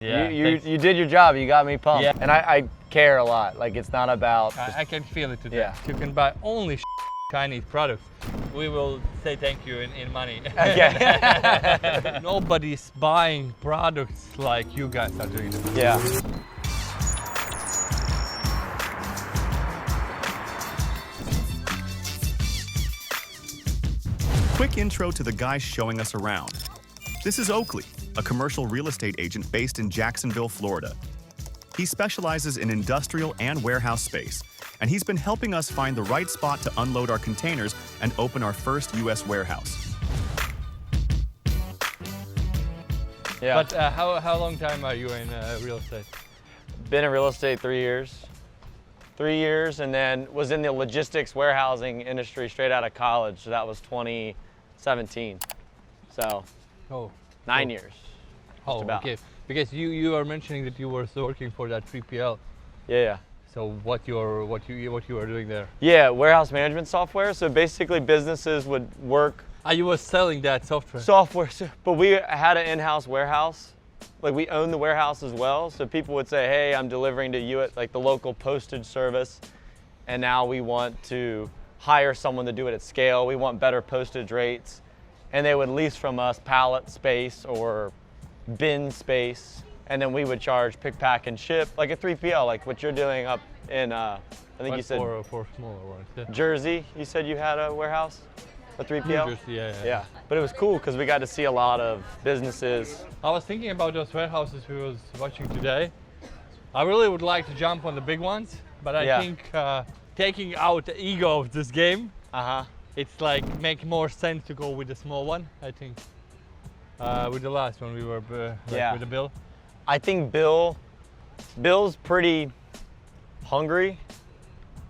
Yeah, you did your job. You got me pumped. Yeah. And I care a lot. Like, it's not about. I can feel it today. Yeah. You can buy only Chinese products. We will say thank you in money. Okay. Nobody's buying products like you guys are doing. Yeah. Quick intro to the guy showing us around. This is Oakley, a commercial real estate agent based in Jacksonville, Florida. He specializes in industrial and warehouse space, and he's been helping us find the right spot to unload our containers and open our first U.S. warehouse. Yeah. But how long time are you in real estate? Been in real estate 3 years. 3 years, and then was in the logistics warehousing industry straight out of college. So that was 2017. So 9 years. Oh, about. okay. Because you are mentioning that you were working for that 3PL. Yeah. So what you are doing there? Yeah, warehouse management software. So basically businesses would work You were selling that software. software, but we had an in-house warehouse. Like, we own the warehouse as well. So people would say, hey, I'm delivering to you at like the local postage service, and now we want to hire someone to do it at scale. We want better postage rates. And they would lease from us pallet space or bin space, and then we would charge pick, pack, and ship, like a 3PL, like what you're doing up in, I think you said for smaller ones. Yeah. Jersey. You said you had a warehouse, a 3PL? New Jersey, yeah. Yeah, but it was cool because we got to see a lot of businesses. I was thinking about those warehouses we was watching today. I really would like to jump on the big ones, but I think taking out the ego of this game, it's like make more sense to go with the small one, I think. With the last one we were with the Bill. I think Bill's pretty hungry.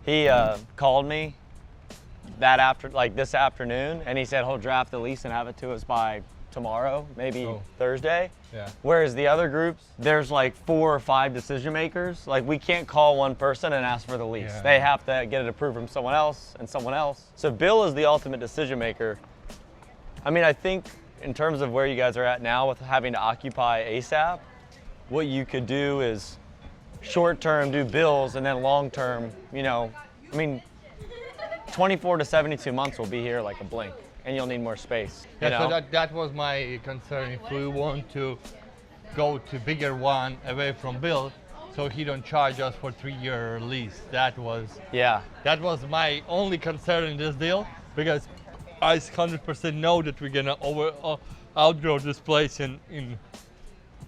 He called me this afternoon, and he said he'll draft the lease and have it to us by tomorrow, maybe Thursday. Yeah. Whereas the other groups, there's like 4 or 5 decision makers. Like, we can't call one person and ask for the lease. Yeah. They have to get it approved from someone else and someone else. So Bill is the ultimate decision maker. I mean, I think in terms of where you guys are at now with having to occupy ASAP, what you could do is short term do Bill's, and then long term, I mean, 24 to 72 months will be here like a blink, and you'll need more space. Yeah, so that was my concern. If we want to go to bigger one away from Bill, so he don't charge us for 3-year lease. That was my only concern in this deal, because I 100% know that we're gonna outgrow this place in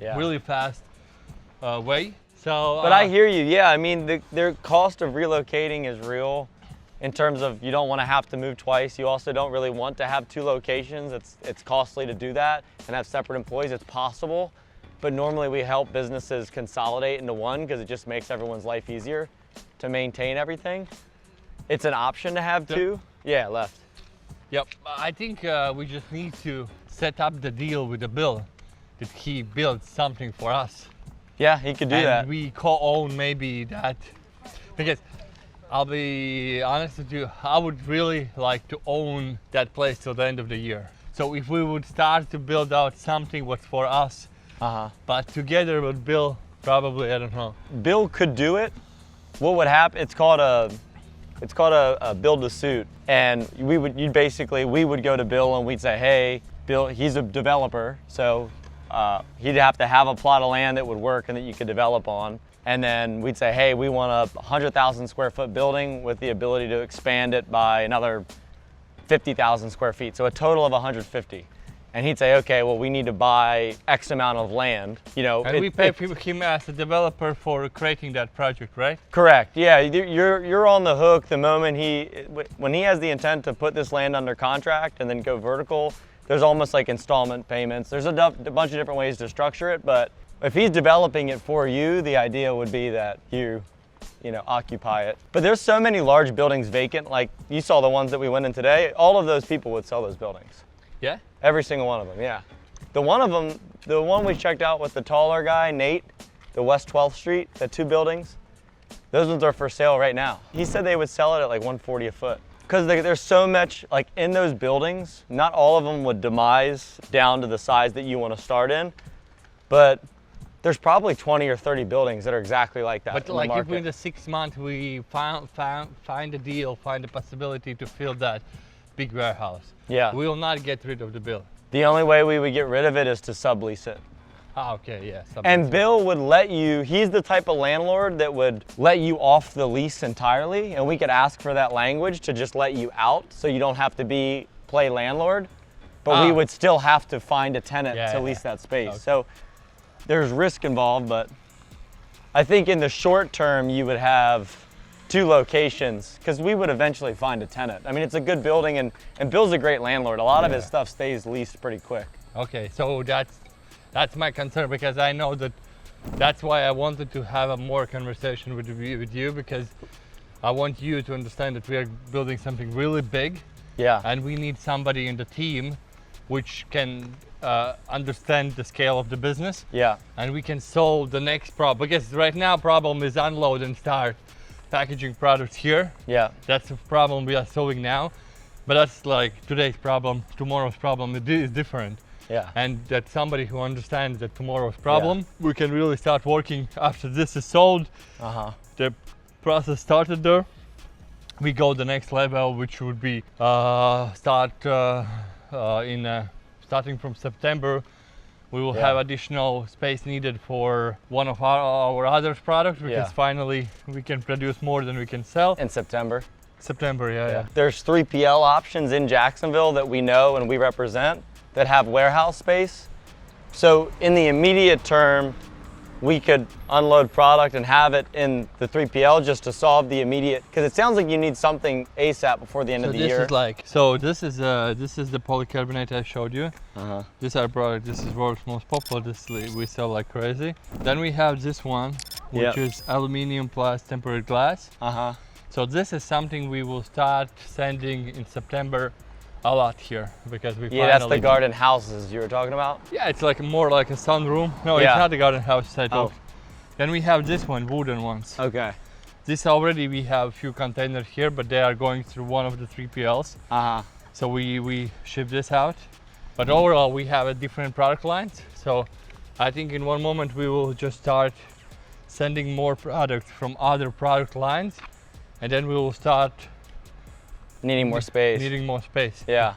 really fast way. So, but I hear you. Yeah, I mean, the cost of relocating is real. In terms of, you don't want to have to move twice. You also don't really want to have 2 locations. It's costly to do that and have separate employees. It's possible, but normally we help businesses consolidate into one because it just makes everyone's life easier to maintain everything. It's an option to have 2. Yeah, left. Yep, I think we just need to set up the deal with the Bill that he builds something for us. Yeah, he could do that. And we co-own maybe that, because I'll be honest with you, I would really like to own that place till the end of the year. So if we would start to build out something what's for us, but together with Bill, probably, I don't know. Bill could do it. What would happen? It's called a build to suit, and we would go to Bill and we'd say, hey, Bill, he's a developer, so he'd have to have a plot of land that would work and that you could develop on. And then we'd say, hey, we want a 100,000 square foot building with the ability to expand it by another 50,000 square feet, so a total of 150. And he'd say, okay, well, we need to buy X amount of land. And we pay him as a developer for creating that project, right? Correct. Yeah, you're on the hook the moment when he has the intent to put this land under contract and then go vertical. There's almost like installment payments. There's a bunch of different ways to structure it, but if he's developing it for you, the idea would be that you occupy it. But there's so many large buildings vacant. Like, you saw the ones that we went in today. All of those people would sell those buildings. Yeah? Every single one of them, yeah. The one we checked out with the taller guy, Nate, the West 12th Street, the 2 buildings, those ones are for sale right now. He said they would sell it at like $140 a foot. Because there's so much, like, in those buildings, not all of them would demise down to the size that you want to start in, but There's probably 20 or 30 buildings that are exactly like that. But like if in the 6 months we find a deal, find a possibility to fill that big warehouse, yeah, we will not get rid of the bill. The only way we would get rid of it is to sublease it. Ah, okay, yeah. And Bill would let you, he's the type of landlord that would let you off the lease entirely, and we could ask for that language to just let you out so you don't have to play landlord, but we would still have to find a tenant to lease that space. Okay. So there's risk involved, but I think in the short term you would have 2 locations because we would eventually find a tenant. I mean, it's a good building, and Bill's a great landlord. A lot of his stuff stays leased pretty quick. Okay, so that's my concern, because I know that's why I wanted to have a more conversation with you, because I want you to understand that we are building something really big. Yeah. And we need somebody in the team which can understand the scale of the business. Yeah. And we can solve the next problem, because right now problem is unload and start packaging products here. Yeah. That's the problem we are solving now. But that's like today's problem. Tomorrow's problem is different. Yeah. And that somebody who understands that tomorrow's problem, we can really start working after this is solved. The process started there. We go the next level, which would be starting from September. We will have additional space needed for one of our other products, because finally we can produce more than we can sell. In September? September, yeah. There's 3PL options in Jacksonville that we know and we represent that have warehouse space. So in the immediate term, we could unload product and have it in the 3PL just to solve the immediate, because it sounds like you need something ASAP before the end of the year. This is the polycarbonate I showed you. This is our product. This is world's most popular. This we sell like crazy. Then we have this one, which is aluminum plus tempered glass. So this is something we will start sending in September a lot here, because we that's the garden houses you were talking about? Yeah, it's like more like a sunroom. No, it's not the garden house I thought. Then we have this one, wooden ones. Okay. This already we have a few containers here, but they are going through one of the 3PLs. So we ship this out. But overall we have a different product lines. So I think in one moment we will just start sending more products from other product lines, and then we will start needing more space. Yeah.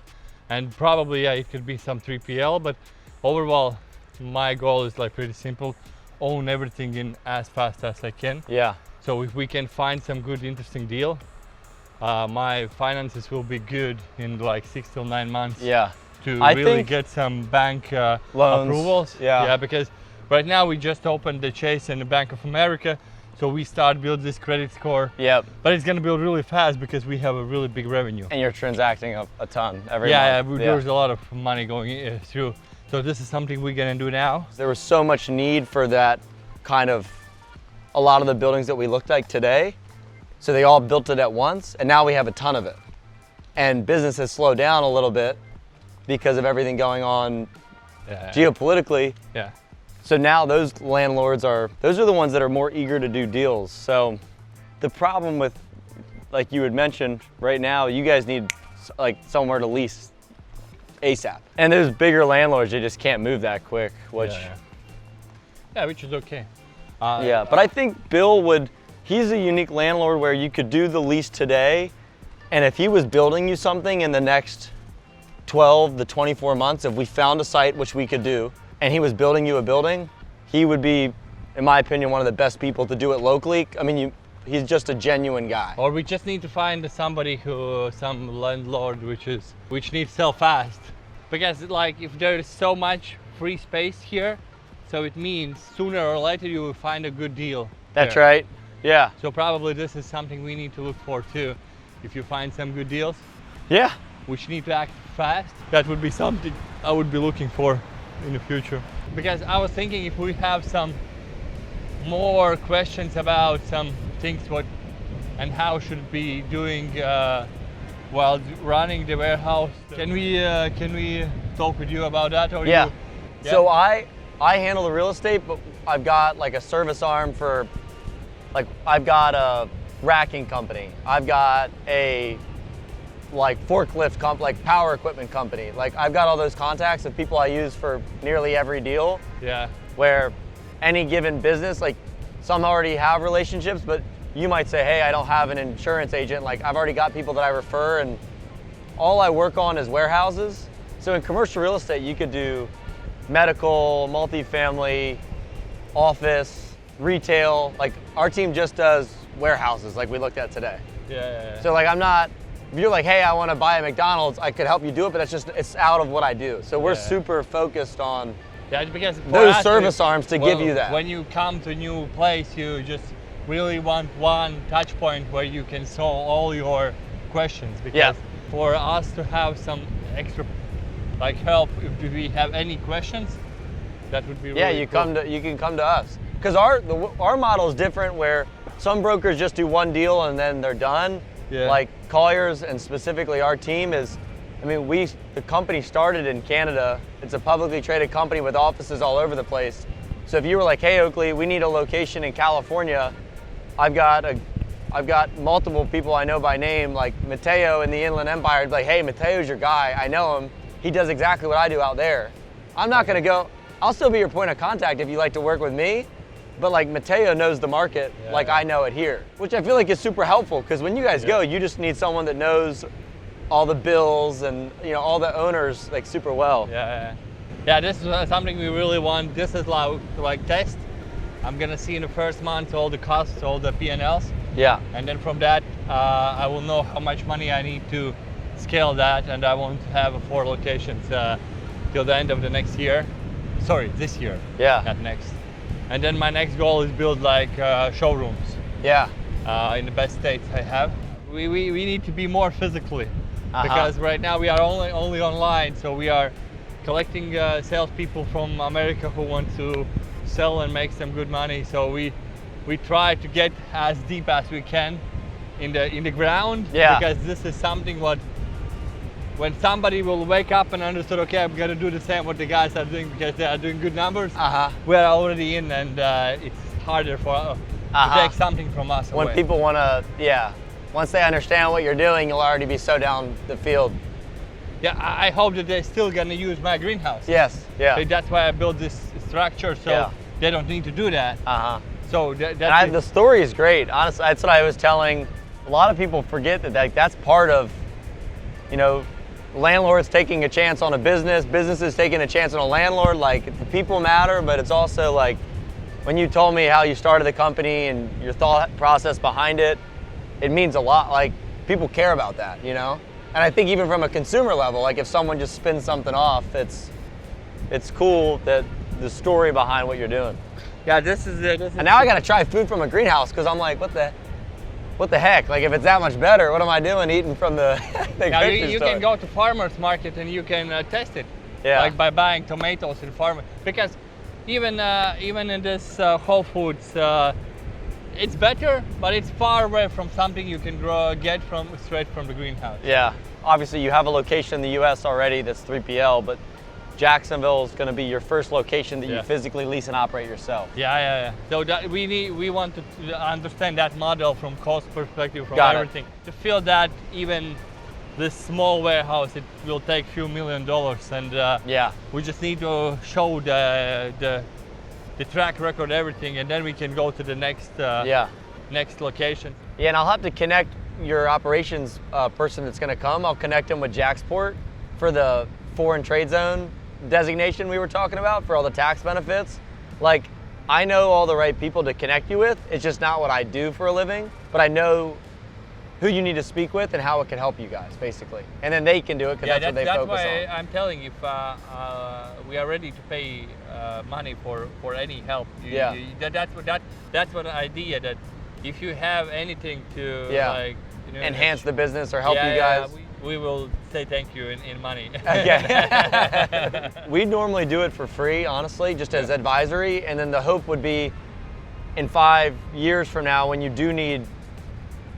And probably it could be some 3PL, but overall my goal is like pretty simple: own everything in as fast as I can. Yeah. So if we can find some good interesting deal, my finances will be good in like 6 to 9 months. Yeah. To really get some bank loans. Approvals. Yeah. Because right now we just opened the Chase and the Bank of America. So we start build this credit score. Yep. But it's gonna build really fast because we have a really big revenue. And you're transacting a ton every month. There's a lot of money going through. So this is something we're gonna do now. There was so much need for that kind of, a lot of the buildings that we looked at today. So they all built it at once, and now we have a ton of it. And business has slowed down a little bit because of everything going on geopolitically. Yeah. So now those landlords those are the ones that are more eager to do deals. So the problem with, like you had mentioned, right now, you guys need like somewhere to lease ASAP. And those bigger landlords, they just can't move that quick, which... which is okay. But I think Bill he's a unique landlord where you could do the lease today, and if he was building you something in the next 12 to 24 months, if we found a site, which we could do, and he was building you a building, he would be, in my opinion, one of the best people to do it locally. I mean, he's just a genuine guy. Or we just need to find somebody some landlord which needs to sell fast. Because like if there is so much free space here, so it means sooner or later you will find a good deal. That's right, yeah. So probably this is something we need to look for too. If you find some good deals, which need to act fast, that would be something I would be looking for in the future. Because I was thinking if we have some more questions about some things and how should be doing while running the warehouse, can we talk with you about that? Or So I handle the real estate, but I've got like a service arm for, like I've got a racking company, I've got a like forklift like power equipment company. Like I've got all those contacts of people I use for nearly every deal. Yeah. any given business, like some already have relationships, but you might say, hey, I don't have an insurance agent. Like I've already got people that I refer, and all I work on is warehouses. So in commercial real estate, you could do medical, multifamily, office, retail. Like our team just does warehouses like we looked at today. Yeah. So like if you're like, hey, I want to buy a McDonald's, I could help you do it, but it's out of what I do. So we're super focused on because those service arms to give you that. When you come to a new place, you just really want one touch point where you can solve all your questions. Because for us to have some extra like help, if we have any questions, that would be really cool. You can come to us. Because our model is different, where some brokers just do one deal and then they're done. Yeah. Like Colliers, and specifically our team is, the company started in Canada. It's a publicly traded company with offices all over the place. So if you were like, hey Oakley, we need a location in California, I've got multiple people I know by name, like Mateo in the Inland Empire. I'd be like, hey, Mateo's your guy. I know him. He does exactly what I do out there. I'm not gonna go, I'll still be your point of contact if you like to work with me, but like Mateo knows the market like I know it here, which I feel like is super helpful, because when you guys go, you just need someone that knows all the bills and all the owners like super well. Yeah, this is something we really want. This is like test. I'm gonna see in the first month all the costs, all the P&Ls. Yeah. And then from that, I will know how much money I need to scale that, and I want to have 4 locations till the end of the next year. Sorry, this year. Yeah. Not next. And then my next goal is build like showrooms. Yeah. In the best states I have. We need to be more physically, because right now we are only online. So we are collecting salespeople from America who want to sell and make some good money. So we try to get as deep as we can in the ground. Yeah. Because this is something when somebody will wake up and understand, okay, I'm gonna do the same what the guys are doing because they are doing good numbers. We're already in, and it's harder to take something from us away. When people want to, once they understand what you're doing, you'll already be so down the field. Yeah, I hope that they're still gonna use my greenhouse. Yes, yeah. So that's why I built this structure, so they don't need to do that. So the story is great. Honestly, that's what I was telling. A lot of people forget that that's part of, landlords taking a chance on a businesses taking a chance on a landlord. Like the people matter, but it's also like when you told me how you started the company and your thought process behind it, it means a lot. Like people care about that, And I think even from a consumer level, like if someone just spins something off, it's cool that the story behind what you're doing. Yeah, this is it. And now I gotta try food from a greenhouse, because I'm like, what the heck? Like if it's that much better, what am I doing eating from the now grocery you store? can go to farmer's market and you can test it. Yeah. Like by buying tomatoes in farmer, because even in this Whole Foods, it's better, but it's far away from something you can get straight from the greenhouse. Yeah. Obviously you have a location in the US already that's 3PL, but Jacksonville is going to be your first location that you physically lease and operate yourself. Yeah. So we want to understand that model from cost perspective, from everything. To feel that even this small warehouse, it will take few $1 million, and we just need to show the track record, everything, and then we can go to the next next location. Yeah, and I'll have to connect your operations person that's going to come. I'll connect him with Jacksport for the foreign trade zone designation we were talking about, for all the tax benefits. Like, I know all the right people to connect you with. It's just not what I do for a living, but I know who you need to speak with and how it can help you guys, basically. And then they can do it, because that's what they focus on. That's why I'm telling you, if we are ready to pay money for any help. That's what idea, that if you have anything to enhance the business or help you guys. We will say thank you in money. Okay. We normally do it for free, honestly, just as advisory. And then the hope would be in 5 years from now, when you do need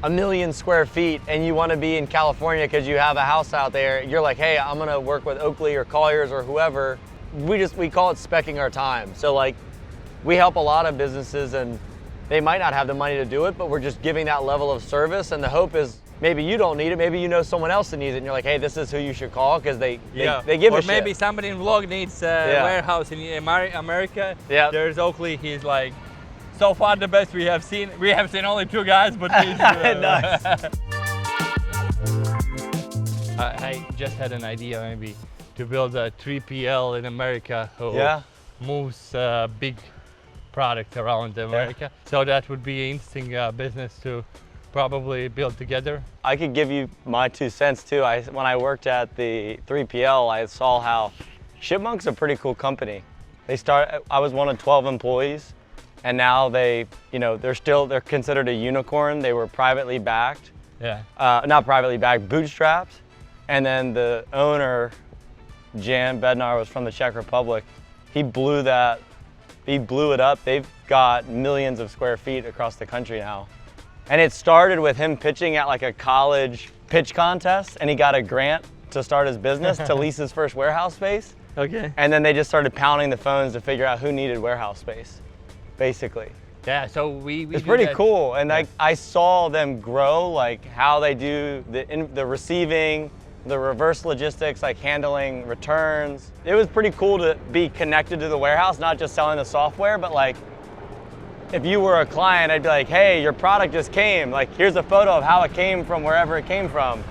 1 million square feet and you want to be in California because you have a house out there, you're like, hey, I'm going to work with Oakley or Colliers or whoever. We call it speccing our time. So like, we help a lot of businesses and they might not have the money to do it, but we're just giving that level of service. And the hope is maybe you don't need it, maybe you know someone else that needs it, and you're like, hey, this is who you should call, because they give or a shit. Or maybe somebody in vlog needs a warehouse in America. Yeah. There's Oakley. He's like, so far the best we have seen. We have seen only 2 guys, but he's nice. I just had an idea maybe to build a 3PL in America who moves big product around America. So that would be an interesting business to probably build together. I could give you my 2 cents too. When I worked at the 3PL, I saw how Chipmunk's a pretty cool company. I was one of 12 employees, and now they're considered a unicorn. They were privately backed. Yeah. Not privately backed, bootstrapped. And then the owner, Jan Bednar, was from the Czech Republic. He blew it up. They've got millions of square feet across the country now. And it started with him pitching at like a college pitch contest, and he got a grant to start his business to lease his first warehouse space. Okay. And then they just started pounding the phones to figure out who needed warehouse space, basically. Yeah, so it's pretty cool. And I saw them grow, like how they do the receiving, the reverse logistics, like handling returns. It was pretty cool to be connected to the warehouse, not just selling the software, but like, if you were a client, I'd be like, hey, your product just came. Like, here's a photo of how it came from wherever it came from.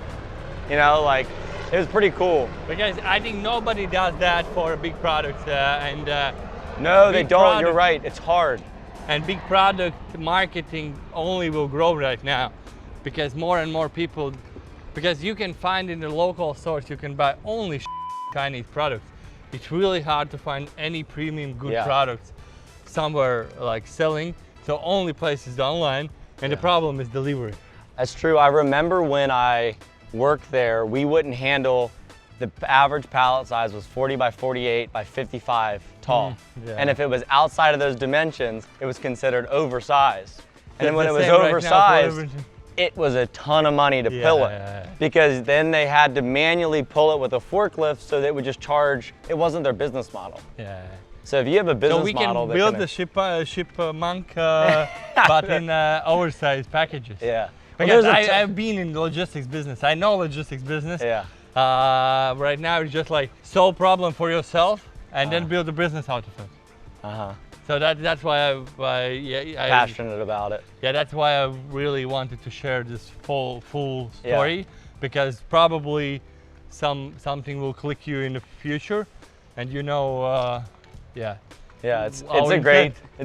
You know, like, it was pretty cool. Because I think nobody does that for big products. No, they don't. You're right. It's hard. And big product marketing only will grow right now because more and more people, because you can find in the local stores, you can buy only Chinese products. It's really hard to find any premium good products somewhere like selling. So only place is online, and the problem is delivery. That's true. I remember when I worked there, we wouldn't handle, the average pallet size was 40 by 48 by 55 tall. And if it was outside of those dimensions, it was considered oversized. And then when it was oversized, it was a ton of money to pull it, because then they had to manually pull it with a forklift, so they would just charge, it wasn't their business model. So if you have a business model, so we can build the Chipmunk, but in oversized packages. Because I've been in the logistics business. I know logistics business. Right now it's just like solve problem for yourself and then build a business out of it. So that's why I'm passionate about it. Yeah, that's why I really wanted to share this full story, because probably something will click you in the future, and it's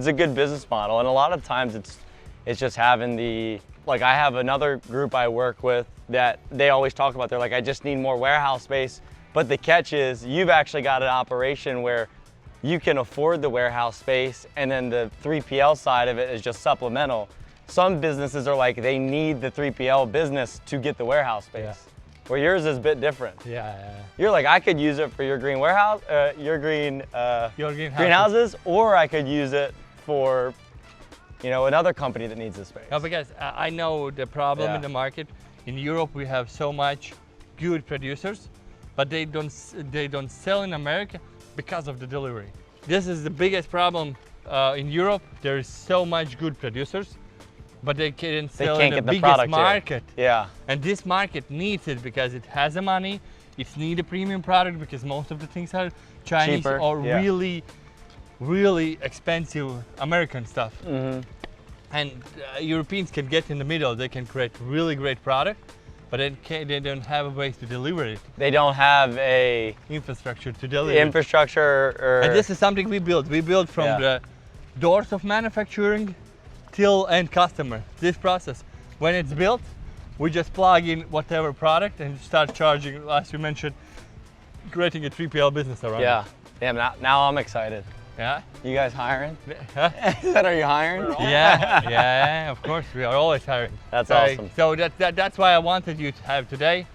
a good business model, and a lot of times it's just having like I have another group I work with that they always talk about, they're like, I just need more warehouse space, but the catch is you've actually got an operation where you can afford the warehouse space, and then the 3PL side of it is just supplemental. Some businesses are like, they need the 3PL business to get the warehouse space. Where yours is a bit different. You're like, I could use it for your green warehouse, your greenhouses, or I could use it for, another company that needs the space. No, because I know the problem in the market. In Europe, we have so much good producers, but they don't sell in America because of the delivery. This is the biggest problem in Europe. There is so much good producers, but they can't sell in the biggest market. And this market needs it because it has the money. It needs a premium product because most of the things are Chinese cheaper, or really expensive American stuff. And Europeans can get in the middle. They can create really great product, but they don't have a way to deliver it. They don't have a infrastructure to deliver it. And this is something we built. We built from the doors of manufacturing till end customer. This process, when it's built, we just plug in whatever product and start charging, as you mentioned, creating a 3PL business around it. Damn, now I'm excited. You guys hiring? Are you hiring? Yeah, of course, we are always hiring. That's awesome. So that's why I wanted you to have today,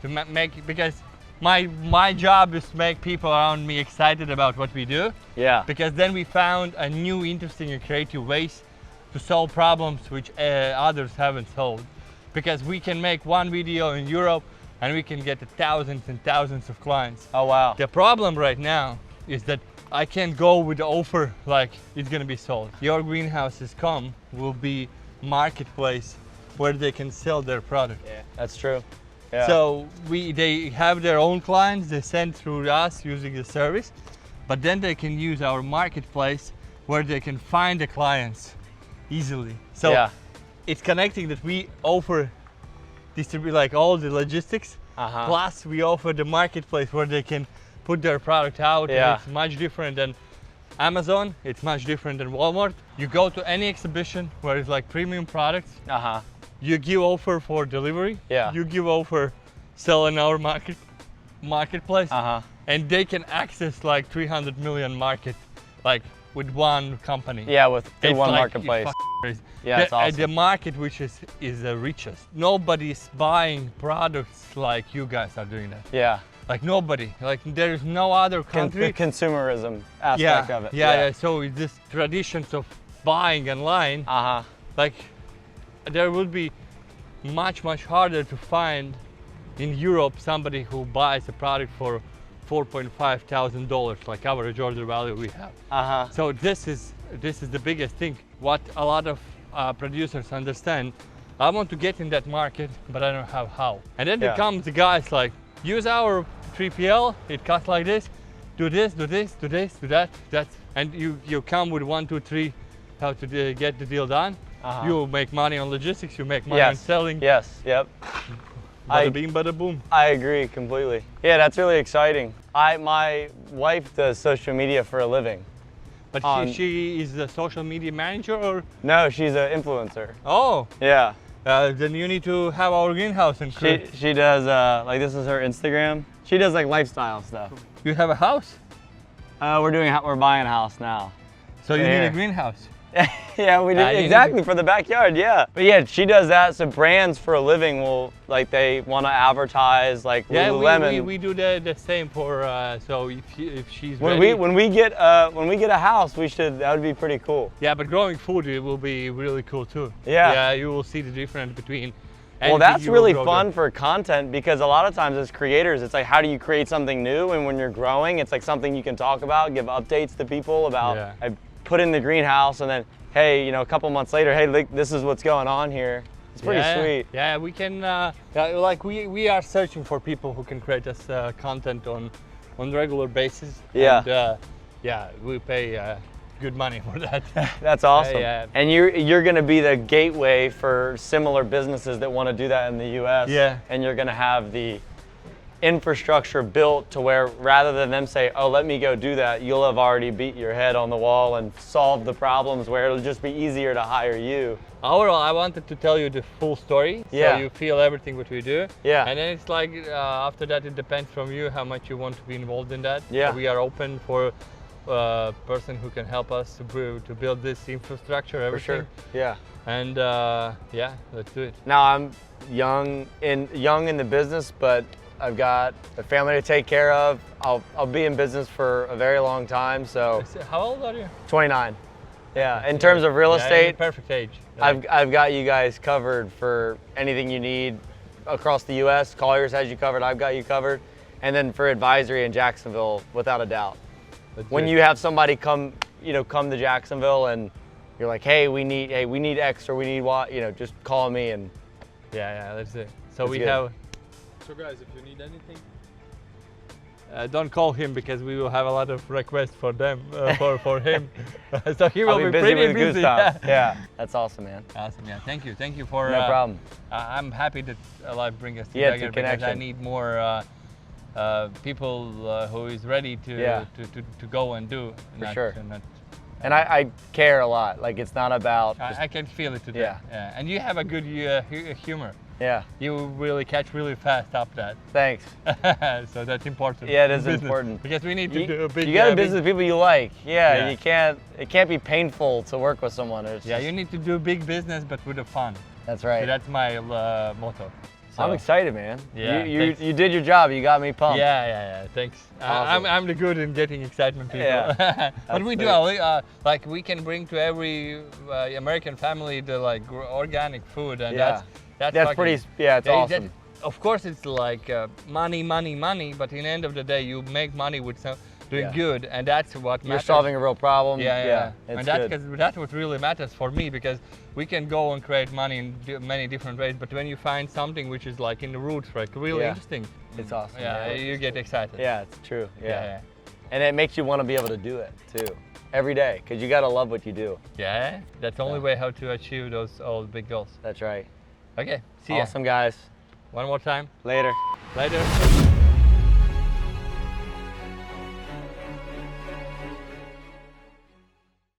to make, because my job is to make people around me excited about what we do. Because then we found a new, interesting and creative ways to solve problems which others haven't solved. Because we can make one video in Europe and we can get thousands and thousands of clients. Oh wow. The problem right now is that I can't go with the offer like it's gonna be sold. YourGreenHouses.com will be marketplace where they can sell their product. Yeah, that's true. Yeah. So they have their own clients, they send through us using the service, but then they can use our marketplace where they can find the clients easily. So it's connecting that we offer distribute like all the logistics, plus we offer the marketplace where they can put their product out. And it's much different than Amazon, it's much different than Walmart. You go to any exhibition where it's like premium products, you give offer for delivery, you give offer sell in our marketplace, and they can access like 300 million market, like with one company. Yeah, with one like, marketplace. Yeah, it's awesome. The market which is the richest. Nobody's buying products like you guys are doing that. Yeah. Like nobody, like there is no other country. The consumerism aspect of it. Yeah. So this traditions of buying online, like there would be much harder to find in Europe somebody who buys a product for $4,500, like average order value we have. So this is the biggest thing. What a lot of producers understand. I want to get in that market, but I don't have how. And then there comes the guys like, use our 3PL, it costs like this, do this, do this, do this, do that, and you come with 1, 2, 3, how to get the deal done. You make money on logistics, you make money on selling. Yes, yep. Bada bing, bada boom. I agree completely. Yeah, that's really exciting. My wife does social media for a living. But she is a social media manager or? No, she's an influencer. Oh. Yeah. Then you need to have our greenhouse and she does like this is her Instagram. She does like lifestyle stuff. You have a house? We're buying a house now. So you need a greenhouse. Yeah, we do exactly for the backyard. Yeah, but yeah, she does that. So brands for a living will like they want to advertise like Lululemon. we do the same for so if she's when ready. we get a house, that would be pretty cool. Yeah, but growing food it will be really cool too. Yeah, you will see the difference between. Well, that's really fun for content because a lot of times as creators, it's like how do you create something new, and when you're growing, it's like something you can talk about, give updates to people about. I put in the greenhouse, and then hey, you know, a couple months later, hey, look, this is what's going on here. It's pretty sweet. Yeah, we can like we are searching for people who can create us content on regular basis. Yeah. And, we pay good money for that. That's awesome. And you're going to be the gateway for similar businesses that want to do that in the U.S. Yeah. And you're going to have the infrastructure built to where rather than them say, oh, let me go do that, you'll have already beat your head on the wall and solved the problems where it'll just be easier to hire you. Overall, I wanted to tell you the full story, so you feel everything what we do. Yeah. And then it's like after that, it depends from you how much you want to be involved in that. Yeah. So we are open for a person who can help us to build this infrastructure, everything. For sure. Yeah. And let's do it. Now I'm young in the business, but I've got a family to take care of. I'll be in business for a very long time. So how old are you? 29. Yeah. In terms of real estate, perfect age. I've got you guys covered for anything you need across the U.S. Colliers has you covered. I've got you covered. And then for advisory in Jacksonville, without a doubt. When you have somebody come to Jacksonville and you're like, hey, we need X or we need Y, just call me and. Yeah, that's it. So that's we good. have. So guys, if you need anything, don't call him because we will have a lot of requests for them for him. So he will I'll be pretty with busy. Gustavs. Yeah, that's awesome, man. Awesome, yeah. Thank you for. No problem. I'm happy that life brings us together because I need more people who is ready to go and do. For sure. And I care a lot. Like it's not about. I can feel it today. Yeah. And you have a good humor. Yeah. You really catch really fast up that. Thanks. So that's important. Yeah, it is important. Because we need to do a big. You got to business people you like. Yeah. You can't. It can't be painful to work with someone. You need to do big business, but with the fun. That's right. So that's my motto. So, I'm excited, man. Yeah. You did your job. You got me pumped. Yeah. Thanks. Awesome. I'm the good in getting excitement people. Yeah. But we do. Like we can bring to every American family the like organic food, and that's pretty. Yeah, it's awesome. Of course, it's like money, but in the end of the day, you make money with doing good, and that's what You're matters. solving a real problem. Yeah. It's And good. that's what really matters for me, because we can go and create money in many different ways, but when you find something which is like in the roots, like really interesting, it's awesome. yeah, you get excited. Yeah, it's true. Yeah. And it makes you want to be able to do it too, every day, because you got to love what you do. Yeah, that's the only way how to achieve those all big goals. That's right. Okay, see ya. Awesome, guys. One more time. Later. Later.